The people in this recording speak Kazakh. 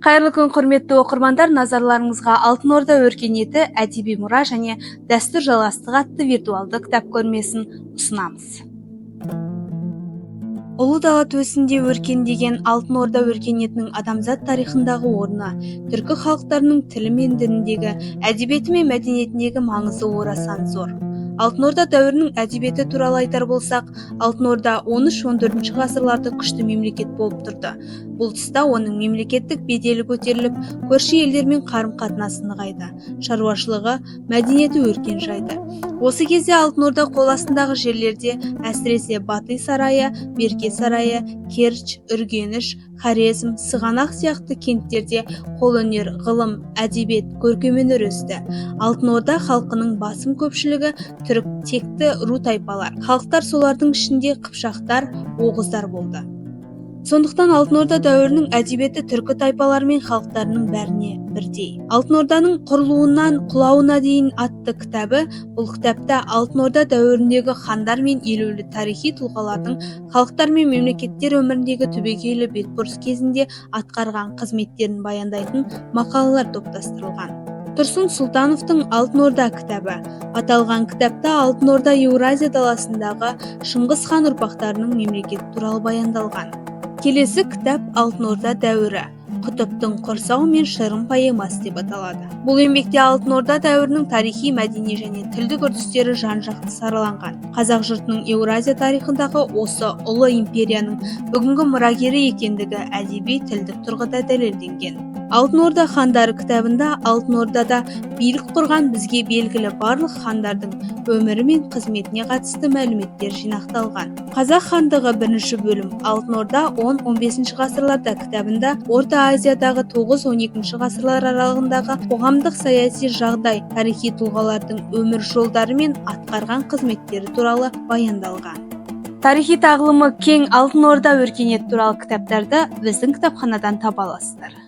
Қайырлы күн, құрметті оқырмандар, назарларыңызға Алтын Орда өркениеті, әдеби мұра және дәстүр жалғастығы атты виртуалды кітап көрмесін ұсынамыз. Ұлы дала төсінде өркендеген Алтын Орда өркениетінің адамзат тарихындағы орны, түркі халықтарының тілі мен дініндегі, әдебиеті мен мәдениетіндегі маңызы орасан зор. Алтын Орда дәуірінің әдебиеті туралы айтар болсақ, Алтын Орда 13-14 ғасырларда күшті мемлекет болып тұрды. Бұл тұста оның мемлекеттік беделі көтеріліп, көрші елдермен қарым-қатынасы нығайды, шаруашылығы, мәдениеті өркен жайды. Осы кезде Алтын Орда қол астындағы жерлерде, әсіресе Батый сарайы, Берке сарайы, Керчь, Үргеніш, Хорезм, Сығанақ сияқты кенттерде қолөнер, ғылым, әдебиет, көркемөнер өсті. Алтын Орда халқының басым көпшілігі түрік текті ру тайпалар. Халықтар солардың ішінде қыпшақтар, оғыздар болды. Сондықтан Алтын Орда дәуірінің әдебиеті түркі тайпалары мен халықтарының бәріне бірдей. Алтын Орданың құрылуынан құлауына дейін атты кітабы, бұл кітапта Алтын Орда дәуіріндегі хандар мен елеулі тарихи тұлғалардың халықтар мен мемлекеттер өміріндегі түбегейлі бетбұрыс кезінде атқарған қызметтерін баяндайтын мақалалар топтастырылған. Тұрсын Сұлтановтың Алтын Орда кітабы. Аталған кітапта Алтын Орда Еуразия даласындағы Шыңғыс хан ұрпақтарының мемлекет туралы баяндалған. Келесі кітап Алтын Орда дәуірі. Құтыптың құрсауы мен шырын поэмасы деп аталады. Бұл еңбекте Алтын Орда дәуірінің тарихи, мәдени және тілдік үрдістері жан-жақты сараланған. Қазақ жұртының Еуразия тарихындағы осы ұлы империяның бүгінгі мұрагері екендігі әдеби, тілдік тұрғыда дәлелденген. Алтын Орда хандары кітабында Алтын Ордада билік құрған бізге белгілі барлық хандардың өмірі мен қызметіне қатысты мәліметтер жинақталған. Қазақ хандығы бірінші бөлім Алтын Орда 10-15 ғасырларда кітабында Орта Азиядағы 9-12 ғасырлар аралығындағы қоғамдық саяси жағдай, тарихи тұлғалардың өмір жолдары мен атқарған қызметтері туралы баяндалған. Тарихи тағылымы кең Алтын Орда өркениет туралы кітаптарды біздің кітапханадан таба аласыздар.